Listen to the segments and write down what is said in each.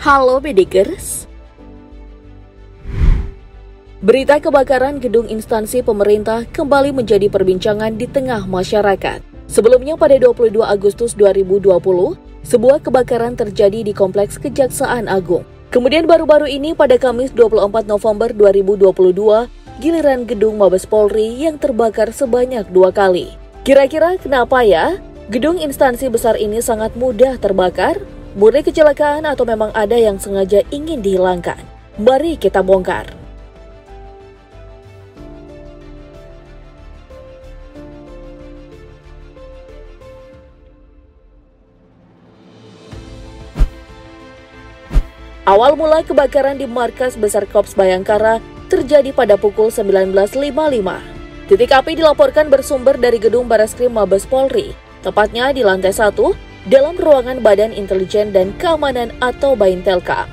Halo Bedikers. Berita kebakaran gedung instansi pemerintah kembali menjadi perbincangan di tengah masyarakat. Sebelumnya pada 22 Agustus 2020, sebuah kebakaran terjadi di Kompleks Kejaksaan Agung. Kemudian baru-baru ini pada Kamis 24 November 2022, giliran gedung Mabes Polri yang terbakar sebanyak 2 kali. Kira-kira kenapa ya? Gedung instansi besar ini sangat mudah terbakar? Murni kecelakaan atau memang ada yang sengaja ingin dihilangkan? Mari kita bongkar. Awal mula kebakaran di Markas Besar Korps Bayangkara terjadi pada pukul 19.55. Titik api dilaporkan bersumber dari gedung Bareskrim Mabes Polri, tepatnya di lantai 1, dalam ruangan Badan Intelijen dan Keamanan atau Baintelka.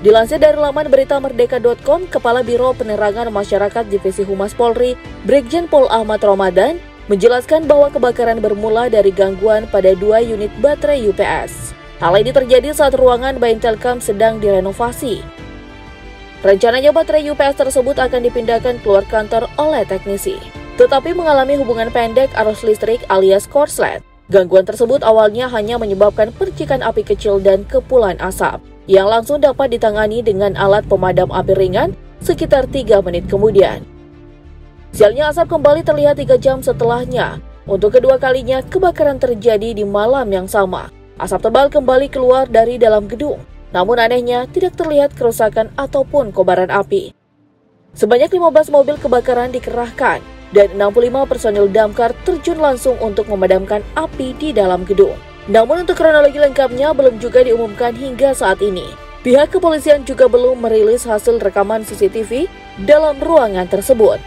Dilansir dari laman berita merdeka.com, Kepala Biro Penerangan Masyarakat Divisi Humas Polri, Brigjen Pol Ahmad Ramadan, menjelaskan bahwa kebakaran bermula dari gangguan pada 2 unit baterai UPS. Hal ini terjadi saat ruangan Baintelkam sedang direnovasi. Rencananya baterai UPS tersebut akan dipindahkan keluar kantor oleh teknisi, tetapi mengalami hubungan pendek arus listrik alias korslet. Gangguan tersebut awalnya hanya menyebabkan percikan api kecil dan kepulan asap, yang langsung dapat ditangani dengan alat pemadam api ringan sekitar 3 menit kemudian. Sialnya asap kembali terlihat 3 jam setelahnya. Untuk kedua kalinya, kebakaran terjadi di malam yang sama. Asap tebal kembali keluar dari dalam gedung, namun anehnya tidak terlihat kerusakan ataupun kobaran api. Sebanyak 15 mobil kebakaran dikerahkan, dan 65 personil damkar terjun langsung untuk memadamkan api di dalam gedung. Namun untuk kronologi lengkapnya belum juga diumumkan hingga saat ini. Pihak kepolisian juga belum merilis hasil rekaman CCTV dalam ruangan tersebut.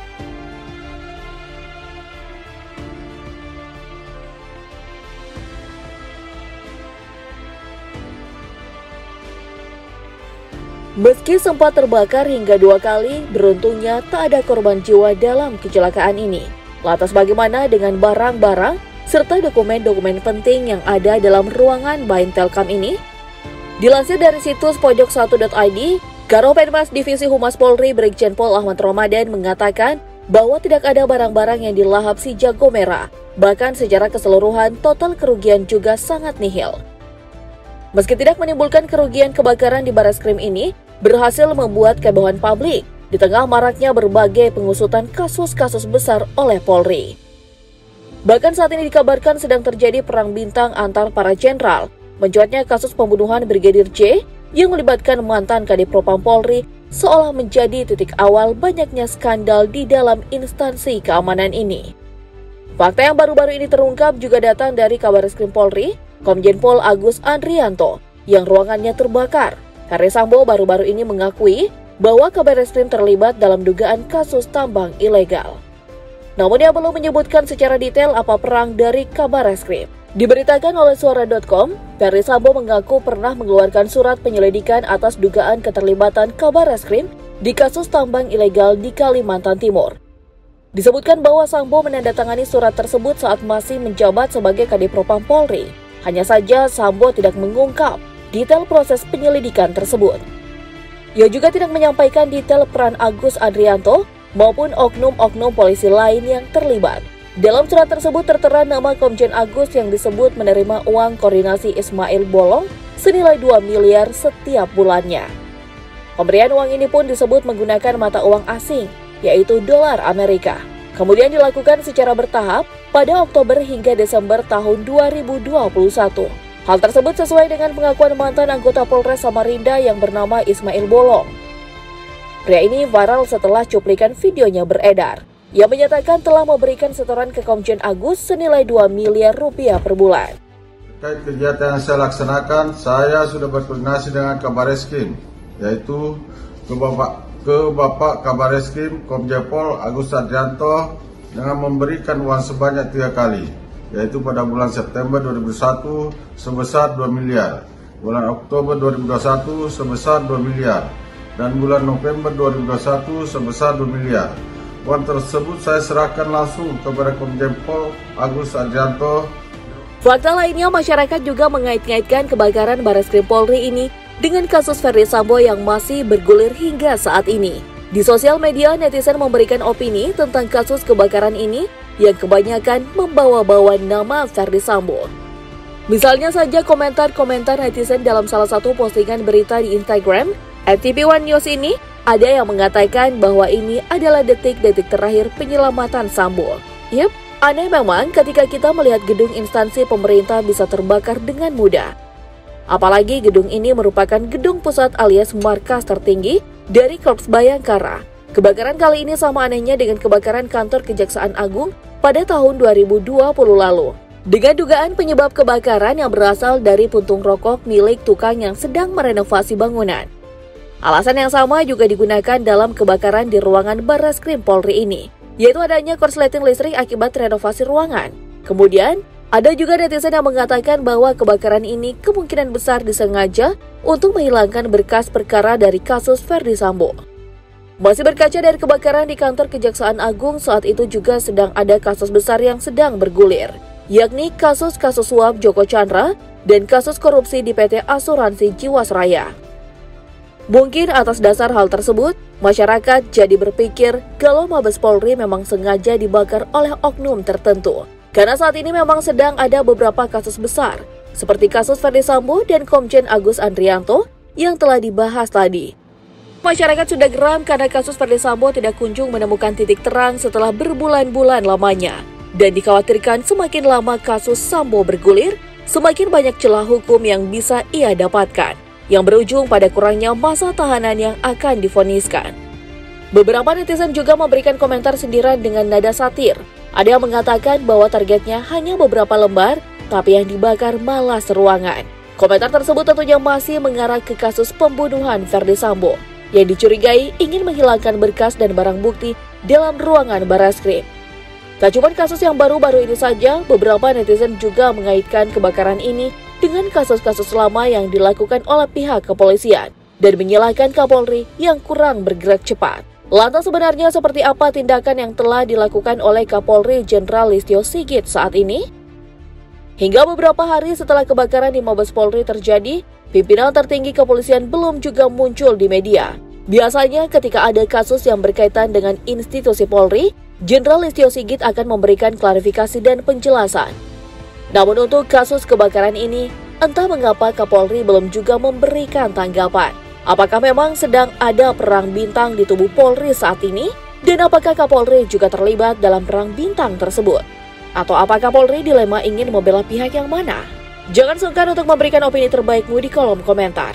Meski sempat terbakar hingga 2 kali, beruntungnya tak ada korban jiwa dalam kecelakaan ini. Lantas bagaimana dengan barang-barang serta dokumen-dokumen penting yang ada dalam ruangan Baintelkam ini? Dilansir dari situs pojok1.id, Karopenmas Divisi Humas Polri Brigjen Pol Ahmad Ramadan mengatakan bahwa tidak ada barang-barang yang dilahap si jago merah. Bahkan secara keseluruhan total kerugian juga sangat nihil. Meski tidak menimbulkan kerugian, kebakaran di Bareskrim ini berhasil membuat kehebohan publik di tengah maraknya berbagai pengusutan kasus-kasus besar oleh Polri. Bahkan saat ini dikabarkan sedang terjadi perang bintang antar para jenderal. Mencuatnya kasus pembunuhan Brigadir J yang melibatkan mantan Kadif Propam Polri seolah menjadi titik awal banyaknya skandal di dalam instansi keamanan ini. Fakta yang baru-baru ini terungkap juga datang dari Kabareskrim Polri, Komjen Pol Agus Andrianto, yang ruangannya terbakar. Karena Sambo baru-baru ini mengakui bahwa Kabareskrim terlibat dalam dugaan kasus tambang ilegal. Namun dia belum menyebutkan secara detail apa perang dari Kabareskrim. Diberitakan oleh Suara.com, Ferry Sambo mengaku pernah mengeluarkan surat penyelidikan atas dugaan keterlibatan Kabareskrim di kasus tambang ilegal di Kalimantan Timur. Disebutkan bahwa Sambo menandatangani surat tersebut saat masih menjabat sebagai Kadif Propam Polri. Hanya saja Sambo tidak mengungkap detail proses penyelidikan tersebut. Ia juga tidak menyampaikan detail peran Agus Andrianto maupun oknum-oknum polisi lain yang terlibat. Dalam surat tersebut tertera nama Komjen Agus yang disebut menerima uang koordinasi Ismail Bolong senilai 2 miliar setiap bulannya. Pemberian uang ini pun disebut menggunakan mata uang asing, yaitu dolar Amerika. Kemudian dilakukan secara bertahap pada Oktober hingga Desember tahun 2021. Hal tersebut sesuai dengan pengakuan mantan anggota Polres Samarinda yang bernama Ismail Bolong. Pria ini viral setelah cuplikan videonya beredar. Ia menyatakan telah memberikan setoran ke Komjen Agus senilai 2 miliar rupiah per bulan. Terkait kegiatan yang saya laksanakan, saya sudah berkoordinasi dengan Kabareskrim, yaitu ke Bapak Kabareskrim Komjen Pol Agus Andrianto dengan memberikan uang sebanyak 3 kali. Yaitu pada bulan September 2021 sebesar 2 miliar, bulan Oktober 2021 sebesar 2 miliar, dan bulan November 2021 sebesar 2 miliar. Uang tersebut saya serahkan langsung kepada Komjen Pol Agus Andrianto. Fakta lainnya, masyarakat juga mengait-ngaitkan kebakaran Bareskrim Polri ini dengan kasus Ferdy Sambo yang masih bergulir hingga saat ini. Di sosial media, netizen memberikan opini tentang kasus kebakaran ini yang kebanyakan membawa-bawa nama Ferdy Sambo. Misalnya saja komentar-komentar netizen dalam salah satu postingan berita di Instagram @TV1News ini, ada yang mengatakan bahwa ini adalah detik-detik terakhir penyelamatan Sambo. Yep, aneh memang ketika kita melihat gedung instansi pemerintah bisa terbakar dengan mudah. Apalagi gedung ini merupakan gedung pusat alias markas tertinggi dari Korps Bayangkara. Kebakaran kali ini sama anehnya dengan kebakaran kantor Kejaksaan Agung pada tahun 2020 lalu. Dengan dugaan penyebab kebakaran yang berasal dari puntung rokok milik tukang yang sedang merenovasi bangunan. Alasan yang sama juga digunakan dalam kebakaran di ruangan Barreskrim Polri ini, yaitu adanya korsleting listrik akibat renovasi ruangan. Kemudian, ada juga netizen yang mengatakan bahwa kebakaran ini kemungkinan besar disengaja untuk menghilangkan berkas perkara dari kasus Ferdy Sambo. Masih berkaca dari kebakaran di kantor Kejaksaan Agung, saat itu juga sedang ada kasus besar yang sedang bergulir, yakni kasus-kasus suap Joko Chandra dan kasus korupsi di PT Asuransi Jiwasraya. Mungkin atas dasar hal tersebut, masyarakat jadi berpikir kalau Mabes Polri memang sengaja dibakar oleh oknum tertentu. Karena saat ini memang sedang ada beberapa kasus besar, seperti kasus Ferdy Sambo dan Komjen Agus Andrianto yang telah dibahas tadi. Masyarakat sudah geram karena kasus Ferdy Sambo tidak kunjung menemukan titik terang setelah berbulan-bulan lamanya. Dan dikhawatirkan semakin lama kasus Sambo bergulir, semakin banyak celah hukum yang bisa ia dapatkan, yang berujung pada kurangnya masa tahanan yang akan divoniskan. Beberapa netizen juga memberikan komentar sindiran dengan nada satir. Ada yang mengatakan bahwa targetnya hanya beberapa lembar, tapi yang dibakar malah seruangan. Komentar tersebut tentunya masih mengarah ke kasus pembunuhan Ferdy Sambo, yang dicurigai ingin menghilangkan berkas dan barang bukti dalam ruangan Barreskrim. Tak cuma kasus yang baru-baru ini saja, beberapa netizen juga mengaitkan kebakaran ini dengan kasus-kasus lama yang dilakukan oleh pihak kepolisian dan menyalahkan Kapolri yang kurang bergerak cepat. Lantas sebenarnya seperti apa tindakan yang telah dilakukan oleh Kapolri Jenderal Listio Sigit saat ini? Hingga beberapa hari setelah kebakaran di Mabes Polri terjadi, pimpinan tertinggi kepolisian belum juga muncul di media. Biasanya ketika ada kasus yang berkaitan dengan institusi Polri, Jenderal Listio Sigit akan memberikan klarifikasi dan penjelasan. Namun untuk kasus kebakaran ini, entah mengapa Kapolri belum juga memberikan tanggapan. Apakah memang sedang ada perang bintang di tubuh Polri saat ini? Dan apakah Kapolri juga terlibat dalam perang bintang tersebut? Atau apakah Polri dilema ingin membela pihak yang mana? Jangan sungkan untuk memberikan opini terbaikmu di kolom komentar.